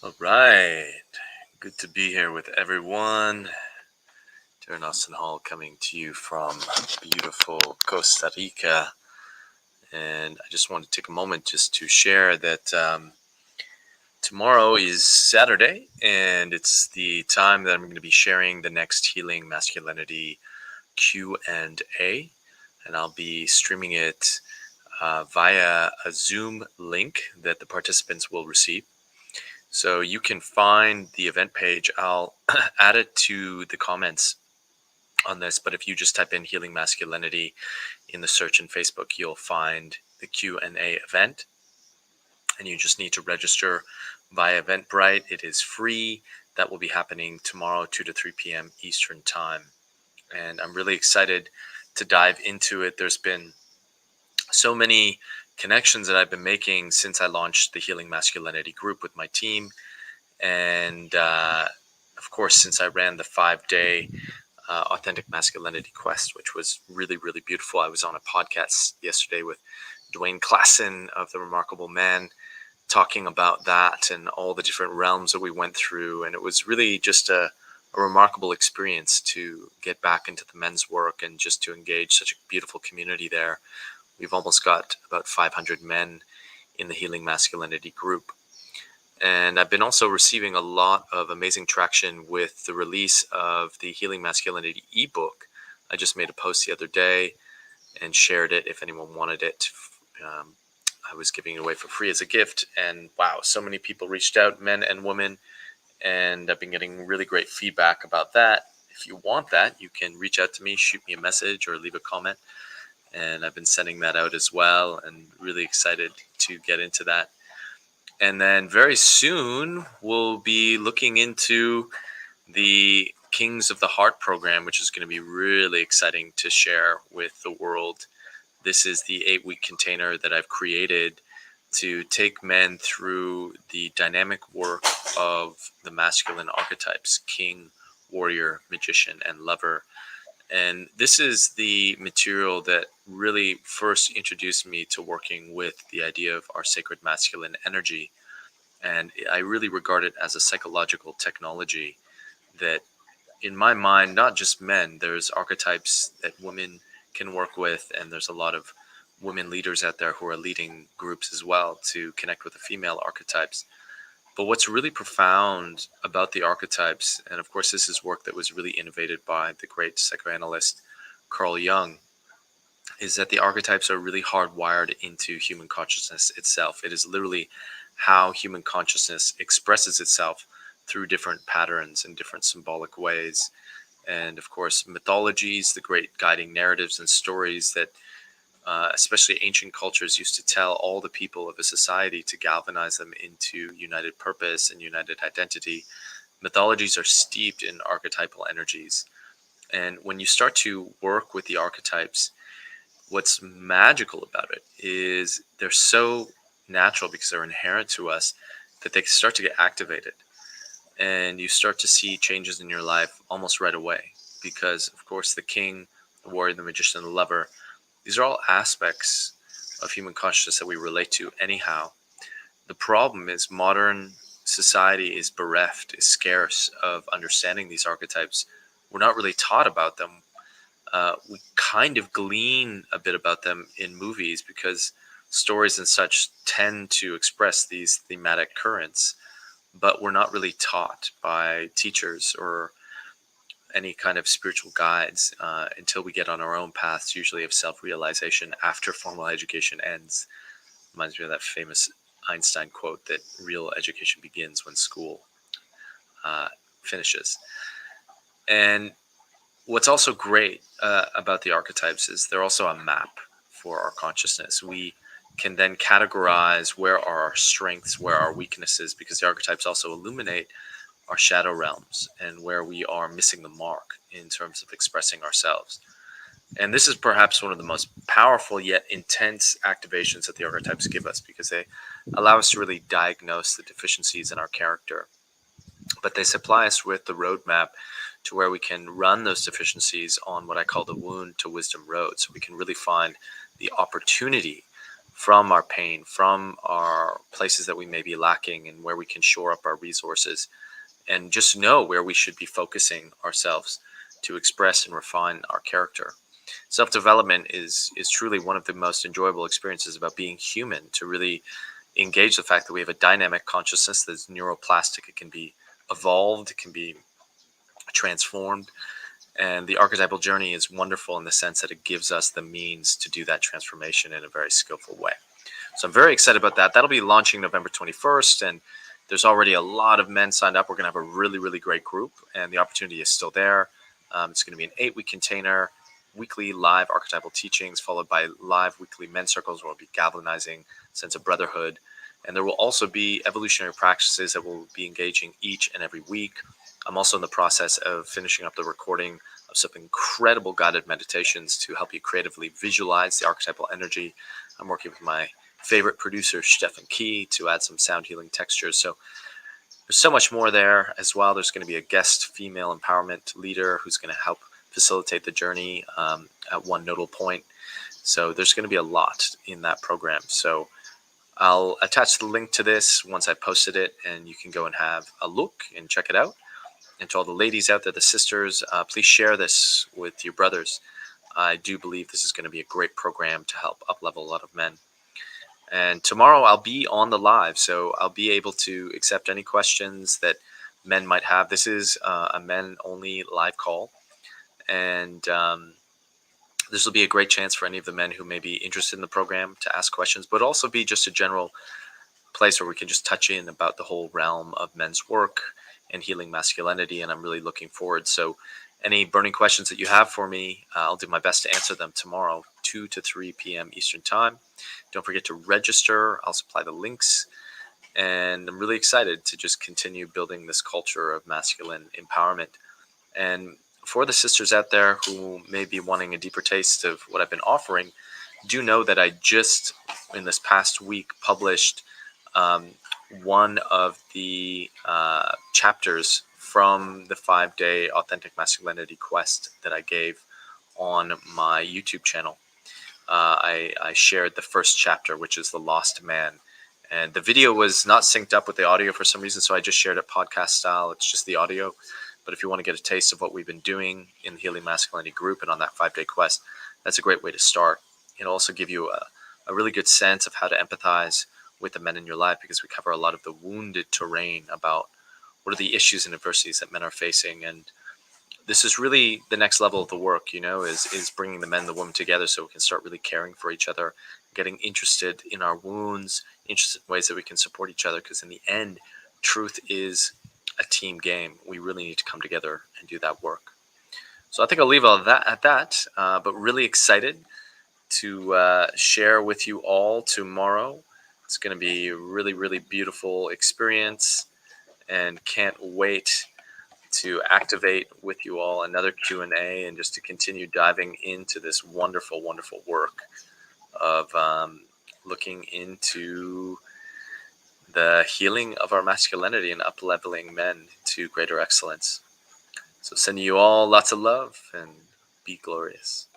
All right. Good to be here with everyone. Darren Austin Hall coming to you from beautiful Costa Rica. And I just want to take a moment just to share that tomorrow is Saturday, and it's the time that I'm going to be sharing the next Healing Masculinity Q&A. And I'll be streaming it via a Zoom link that the participants will receive. So you can find the event page. I'll add it to the comments on this, but if you just type in Healing Masculinity in the search in Facebook, you'll find the Q&A event, and you just need to register via Eventbrite. It is free. That will be happening tomorrow, 2 to 3 p.m. Eastern Time. And I'm really excited to dive into it. There's been so many connections that I've been making since I launched the Healing Masculinity group with my team. And of course, since I ran the 5-day Authentic Masculinity Quest, which was really, really beautiful. I was on a podcast yesterday with Dwayne Klassen of The Remarkable Man, talking about that and all the different realms that we went through. And it was really just a remarkable experience to get back into the men's work and just to engage such a beautiful community there. We've almost got about 500 men in the Healing Masculinity group. And I've been also receiving a lot of amazing traction with the release of the Healing Masculinity ebook. I just made a post the other day and shared it if anyone wanted it. I was giving it away for free as a gift. And wow, so many people reached out, men and women. And I've been getting really great feedback about that. If you want that, you can reach out to me, shoot me a message, or leave a comment. And I've been sending that out as well, and really excited to get into that. And then very soon, we'll be looking into the Kings of the Heart program, which is going to be really exciting to share with the world. This is the 8-week container that I've created to take men through the dynamic work of the masculine archetypes: king, warrior, magician, and lover. And this is the material that really first introduced me to working with the idea of our sacred masculine energy. And I really regard it as a psychological technology that, in my mind, not just men, there's archetypes that women can work with. And there's a lot of women leaders out there who are leading groups as well to connect with the female archetypes. But what's really profound about the archetypes, and of course this is work that was really innovated by the great psychoanalyst Carl Jung, is that the archetypes are really hardwired into human consciousness itself. It is literally how human consciousness expresses itself through different patterns and different symbolic ways. And of course, mythologies, the great guiding narratives and stories that especially ancient cultures used to tell all the people of a society to galvanize them into united purpose and united identity. Mythologies are steeped in archetypal energies. And when you start to work with the archetypes, what's magical about it is they're so natural because they're inherent to us that they start to get activated. And you start to see changes in your life almost right away. Because, of course, the king, the warrior, the magician, the lover, these are all aspects of human consciousness that we relate to anyhow. The problem is modern society is bereft, is scarce of understanding these archetypes. We're not really taught about them. We kind of glean a bit about them in movies because stories and such tend to express these thematic currents, but we're not really taught by teachers or any kind of spiritual guides until we get on our own paths, usually of self-realization after formal education ends. Reminds me of that famous Einstein quote that real education begins when school finishes. And what's also great about the archetypes is they're also a map for our consciousness. We can then categorize where are our strengths, where are our weaknesses, because the archetypes also illuminate our shadow realms and where we are missing the mark in terms of expressing ourselves. And this is perhaps one of the most powerful yet intense activations that the archetypes give us, because they allow us to really diagnose the deficiencies in our character. But they supply us with the roadmap to where we can run those deficiencies on what I call the wound to wisdom road. So we can really find the opportunity from our pain, from our places that we may be lacking, and where we can shore up our resources, and just know where we should be focusing ourselves to express and refine our character. Self-development is truly one of the most enjoyable experiences about being human, to really engage the fact that we have a dynamic consciousness that's neuroplastic. It can be evolved, it can be transformed, and the archetypal journey is wonderful in the sense that it gives us the means to do that transformation in a very skillful way. So I'm very excited about that. That'll be launching November 21st, and there's already a lot of men signed up. We're going to have a really, really great group, and the opportunity is still there. It's going to be an 8-week container, weekly live archetypal teachings, followed by live weekly men's circles where we'll be galvanizing sense of brotherhood. And there will also be evolutionary practices that we'll be engaging each and every week. I'm also in the process of finishing up the recording of some incredible guided meditations to help you creatively visualize the archetypal energy. I'm working with my favorite producer, Stefan Key, to add some sound healing textures. So there's so much more there as well. There's going to be a guest female empowerment leader who's going to help facilitate the journey at one nodal point. So there's going to be a lot in that program. So I'll attach the link to this once I posted it, and you can go and have a look and check it out. And to all the ladies out there, the sisters, please share this with your brothers. I do believe this is going to be a great program to help up-level a lot of men. And tomorrow I'll be on the live, so I'll be able to accept any questions that men might have. This is a men-only live call, and this will be a great chance for any of the men who may be interested in the program to ask questions, but also be just a general place where we can just touch in about the whole realm of men's work and healing masculinity, and I'm really looking forward. So any burning questions that you have for me, I'll do my best to answer them tomorrow, 2 to 3 p.m. Eastern Time. Don't forget to register. I'll supply the links. And I'm really excited to just continue building this culture of masculine empowerment. And for the sisters out there who may be wanting a deeper taste of what I've been offering, do know that I just, in this past week, published one of the chapters from the 5-day Authentic Masculinity quest that I gave on my YouTube channel. I shared the first chapter, which is The Lost Man. And the video was not synced up with the audio for some reason, so I just shared it podcast style. It's just the audio. But if you want to get a taste of what we've been doing in the Healing Masculinity group and on that 5-day quest, that's a great way to start. It'll also give you a really good sense of how to empathize with the men in your life, because we cover a lot of the wounded terrain about what are the issues and adversities that men are facing. And this is really the next level of the work, is bringing the men and the women together so we can start really caring for each other, getting interested in our wounds, interested in ways that we can support each other, because in the end, truth is a team game. We really need to come together and do that work. So I think I'll leave all that at that, but really excited to share with you all tomorrow. It's going to be a really, really beautiful experience, and can't wait to activate with you all another Q&A and just to continue diving into this wonderful, wonderful work of looking into the healing of our masculinity and up-leveling men to greater excellence. So sending you all lots of love, and be glorious.